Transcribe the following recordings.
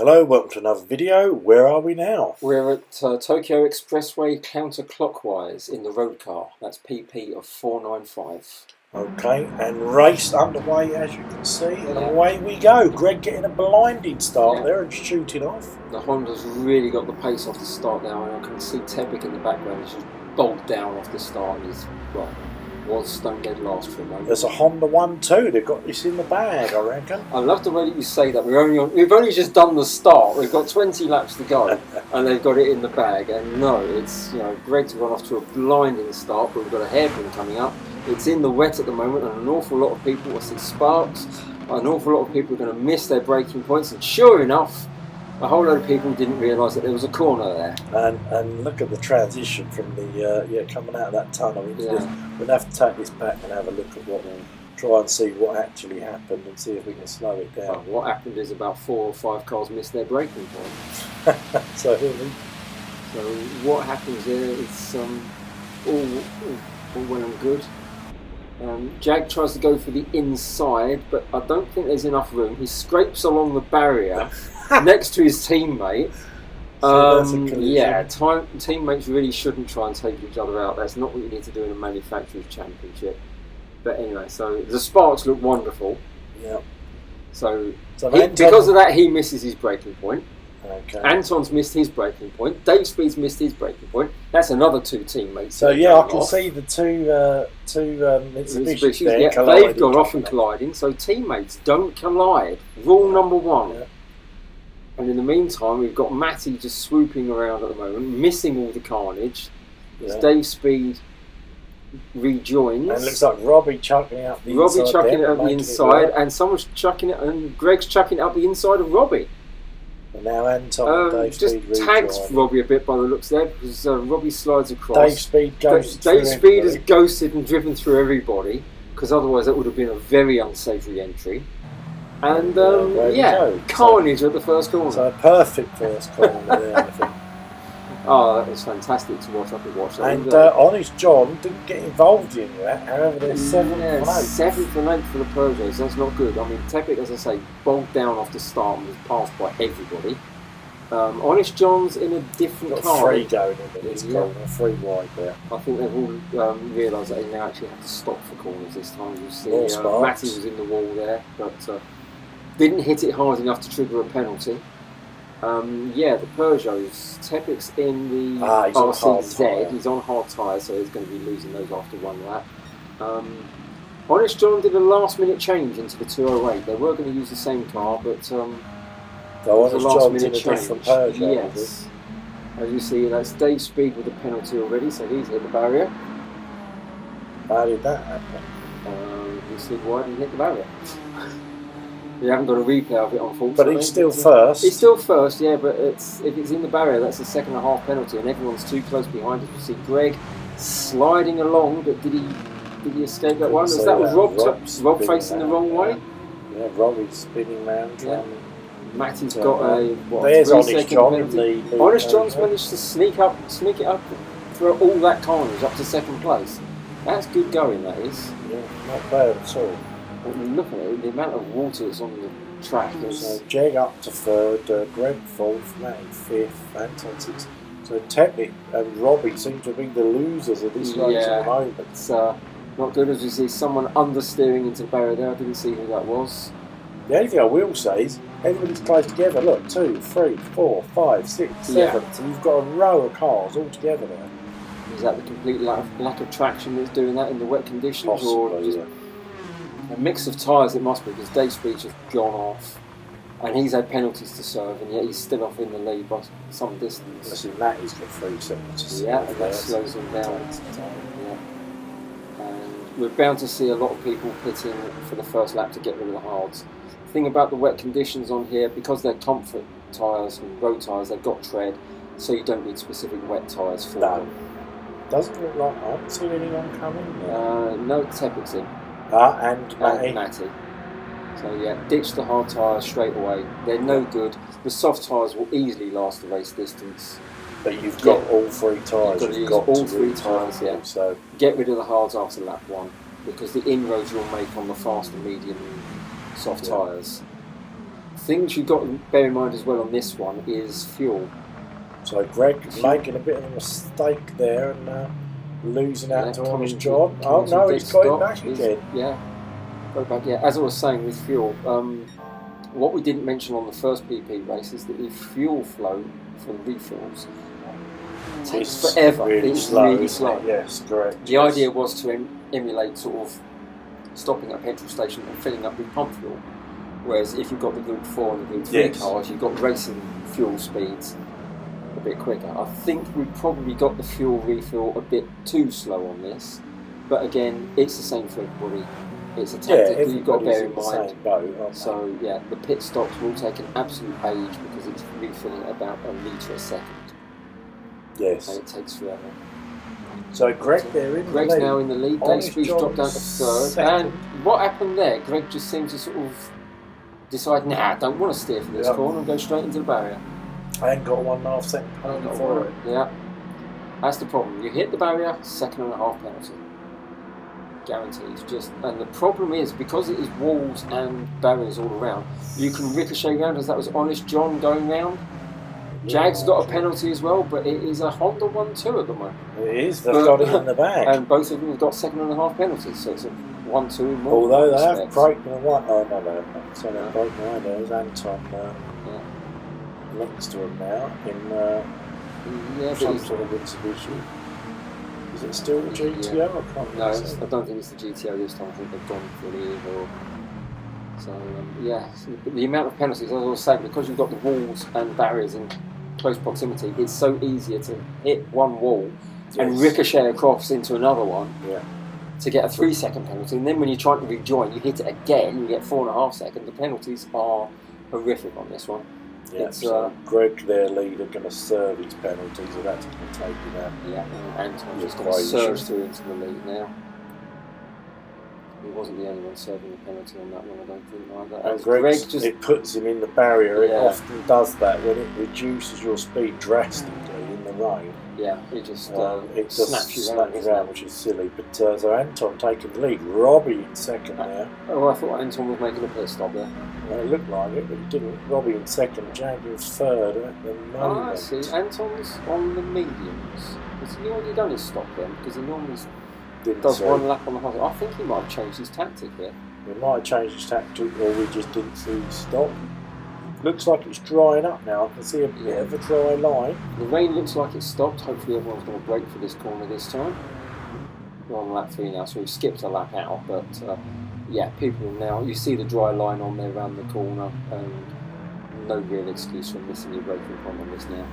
Hello, welcome to another video. Where are we now? We're at Tokyo Expressway counterclockwise in the road car. That's PP of 495. Okay, and race underway as you can see, and away we go. Greg getting a blinding start there and shooting off. The Honda's really got the pace off the start now, and I can see Tepic in the background. He's just bogged down off the start, and he's, well, was stone dead last for a moment. There's a Honda one too. They've got this in the bag, I reckon. I love the way that you say that. We've only just done the start. We've got 20 laps to go, and they've got it in the bag. And no, it's Greg's gone off to a blinding start, but we've got a hairpin coming up. It's in the wet at the moment, and an awful lot of people will see sparks. An awful lot of people are going to miss their braking points, and sure enough, a whole load of people didn't realise that there was a corner there. And look at the transition from the coming out of that tunnel into this. We'll have to take this back and have a look at what we'll try and see what actually happened and see if we can slow it down. Well, what happened is about 4 or 5 cars missed their braking point. So what happens there is all well and good. Jag tries to go for the inside, but I don't think there's enough room. He scrapes along the barrier next to his teammate. Teammates really shouldn't try and take each other out. That's not what you need to do in a manufacturer's championship. But anyway, so the sparks look wonderful. Yeah. So because of that, he misses his braking point. Okay. Anton's missed his braking point. Dave Speed's missed his braking point. That's another 2 teammates. So I can see the two Mitsubishis there colliding. They've gone off and colliding. So teammates don't collide. Rule number 1. Yeah. And in the meantime, we've got Matty just swooping around at the moment, missing all the carnage. As Dave Speed rejoins. And it looks like Robbie chucking out the inside. Robbie chucking it up the inside, and someone's chucking it, and Greg's chucking it up the inside of Robbie. And now Anton and Dave Speed just tags Robbie a bit by the looks there, because Robbie slides across. Dave Speed has ghosted and driven through everybody, because otherwise that would have been a very unsavoury entry. And carnage at the first corner. So a perfect first corner there, I think. Oh, that was fantastic to watch. I could watch that. And Honest John didn't get involved in that. However, they're 7th and 8th. 7th and 8th for the Peugeots. That's not good. I mean, Tepic, as I say, bogged down off the start and was passed by everybody. Honest John's in a different car. 3 going in this corner, 3 wide there. I think they've all realised that they now actually have to stop for corners this time. You see, Matty was in the wall there, but didn't hit it hard enough to trigger a penalty. The Peugeots, Tepic's in the RCZ, he's on hard tyres, so he's going to be losing those after 1 lap. Honest John did a last minute change into the 208. They were going to use the same car, but so Honest John's in a different Peugeot. Yes. As you see, that's Dave Speed with a penalty already, so he's hit the barrier. How did that happen? You see why he hit the barrier. We haven't got a replay of it, unfortunately. But he's still first. He's still first, yeah, but if it's in the barrier, that's a 2.5 penalty, and everyone's too close behind us. You see Greg sliding along, but did he escape that one? Was Rob facing the wrong way? Yeah, Robbie's spinning round. Yeah. Matty's got a there's 3-second Honest penalty. Honest John's managed to sneak it up for all that carnage up to 2nd place. That's good going, that is. Yeah, not bad at all. Look at it, the amount of water that's on the track is... So Jag up to 3rd, Greg 4th, Matty 5th, Anton 6th. So Tepic and Robbie seem to be the losers of this race at the moment. It's not good, as you see someone understeering into the barrier there. I didn't see who that was. The only thing I will say is everybody's close together. Look, 2, 3, 4, 5, 6, 7. So you've got a row of cars all together there. Is that the complete lack of traction that's doing that in the wet conditions? Possibly, or just a mix of tyres it must be, because Dave Speed's just gone off and he's had penalties to serve, and yet he's still off in the lead by some distance. Listen, Matty's got 3 seconds. Yeah, and that slows him down. Yeah. And we're bound to see a lot of people pitting for the first lap to get rid of the hards. The thing about the wet conditions on here, because they're comfort tyres and road tyres, they've got tread, so you don't need specific wet tyres for them. Doesn't look like I haven't seen anyone coming. No, Tepic's in. And Matty. So ditch the hard tyres straight away. They're no good. The soft tyres will easily last the race distance. But you've got all 3 tyres. You've got all 3 tyres, yeah. So get rid of the hards after lap 1, because the inroads you'll make on the fast and medium soft tyres things you've got to bear in mind as well on this one is fuel. So Greg making a bit of a mistake there and losing out to Honest John. Oh no, he's got it back again. Yeah, got it back. Yeah, as I was saying with fuel, what we didn't mention on the first PP race is that the fuel flow for the refills takes forever. It's really slow. Yes, correct. The idea was to emulate sort of stopping at a petrol station and filling up with pump fuel. Whereas if you've got the Group 4 and the Group 3 cars, you've got racing fuel speeds a bit quicker. I think we probably got the fuel refill a bit too slow on this, but again, it's the same for everybody. It's a tactic that you've got to bear in mind. So yeah, the pit stops will take an absolute age because it's refilling at about a litre a second. Yes. And it takes forever. So Greg there in Greg's the lead. now in the lead. Dave Speed's dropped down to third. Second. And what happened there? Greg just seemed to sort of decide, I don't want to steer for this corner and go straight into the barrier. I ain't got 1.5 second penalty for it. Yeah. That's the problem. You hit the barrier, 2.5 penalty. Guaranteed. And the problem is, because it is walls and barriers all around, you can ricochet round, as that was Honest John going round. Jag's got a penalty as well, but it is a Honda 1-2 at the moment. It is, they've got it in the bag. And both of them have got 2.5 penalties, so it's a 1-2 more. Although they have broken away. Oh no, they haven't. So they've broken away. There's Anton next to him now in some sort of Mitsubishi. Is it still the GTO? Yeah. I can't No, I don't think it's the GTO this time. I think they've gone for the Evo. So the amount of penalties, as I was saying, because you've got the walls and barriers in close proximity, it's so easier to hit one wall and ricochet across into another one to get a 3-second penalty. And then when you're trying to rejoin, you hit it again, you get 4.5 seconds. The penalties are horrific on this one. Yeah, so Greg, their leader, going to serve his penalties, so that's going to take him out. Yeah, and Anton's just going to surge through into the lead now. He wasn't the only one serving the penalty on that one, I don't think either. And Greg just, it puts him in the barrier. It often does that when it reduces your speed drastically in the rain. Yeah, it just snaps you around, which is silly. But so Anton taking the lead, Robbie in second now. Oh, I thought Anton was making a pit stop there. Well, it looked like it, but he didn't. Robbie in second, Jag in third at the moment. Oh, I see. Anton's on the mediums. Has he already done his stop then? Because he normally does one lap on the hot. I think he might have changed his tactic here. He might have changed his tactic, or we just didn't see his stop. Looks like it's drying up now. I can see a bit of a dry line. The rain looks like it's stopped. Hopefully everyone's going to brake for this corner this time. We're on lap 3 now, so we've skipped a lap out. But people now, you see the dry line on there around the corner, and no real excuse for missing your braking point on this now.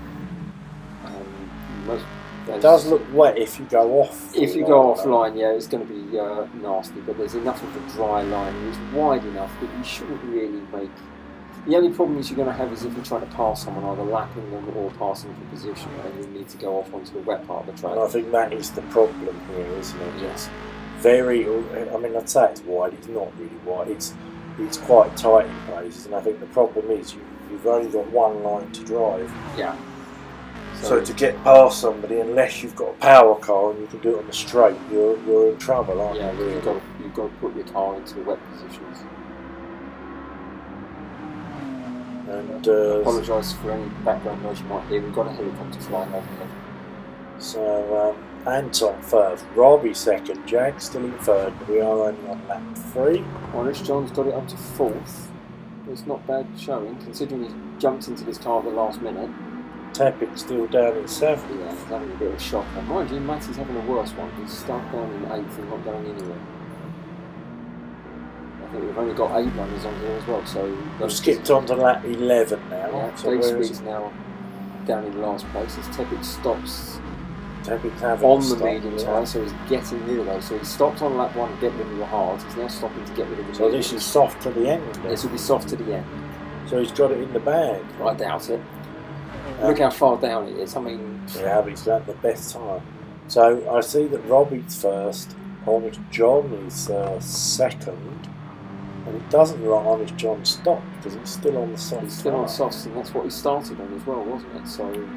It does look wet if you go off. If you go offline, it's going to be nasty. But there's enough of a dry line, and it's wide enough that you shouldn't really make. The only problem you're going to have is if you're trying to pass someone, either lapping them or passing for position, and you need to go off onto the wet part of the track. And I think that is the problem here, isn't it? Yeah. It's very. I mean, I'd say it's wide. It's not really wide. It's quite tight in places, and I think the problem is you've only got one line to drive. Yeah. So to get past somebody, unless you've got a power car and you can do it on the straight, you're in trouble, aren't you? Really? You've got to put your car into the wet positions. And apologise for any background noise you might hear. We've got a helicopter flying overhead. So Anton first, Robbie second, Jag still in third. But we are only on lap 3. Honest John's got it up to 4th. It's not bad showing, considering he jumped into this car at the last minute. Tepik's still down in 7th. Yeah, he's having a bit of a shock. And mind you, Matty's having a worse one. He's stuck down in 8th and not going anywhere. I think we've only got 8 runners on here as well, so... We've skipped on to lap 11 now. Yeah, so Dave Speed's now down in last place as Tepik stops Tepik's on the medium tyre, so he's getting rid of those. So he stopped on lap 1 to get rid of the hards. He's now stopping to get rid of the So this is soft to the end. This will be soft to the end. So he's got it in the bag. I doubt it. Look how far down it is. I mean... Yeah, but he's at the best time. So I see that Robbie's first, Honest John is second, and it doesn't look like Honest John stopped because he's still on the soft. He's still on softs, and that's what he started on as well, wasn't it? So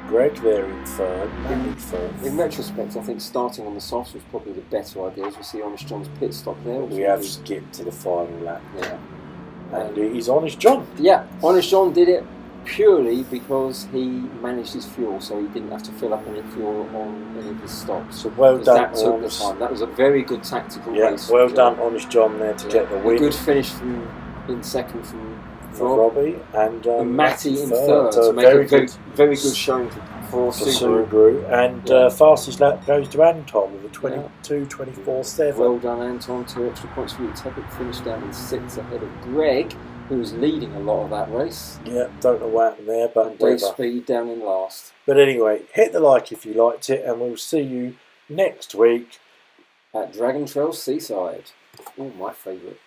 Greg there in third, Manu fourth. In retrospect, I think starting on the softs was probably the better idea. As we see Honest John's pit stop there. We have skipped to the final lap. Yeah. And he's Honest John. Yeah, Honest John did it purely because he managed his fuel, so he didn't have to fill up any fuel on any of his stops. So well done. That took the time. That was a very good tactical race. Well done, Honest John, there to get the win. A good finish in second from Robbie and Matty in third. So very good showing for Subaru. And fastest lap goes to Anton with a 22.24.7. Well done, Anton. 2 extra points for you. Tepic finished down in 6th ahead of Greg, who was leading a lot of that race. Yeah, don't know what happened there, but Dave Speed down in last. But anyway, hit the like if you liked it, and we'll see you next week at Dragon Trail Seaside. Oh, my favourite.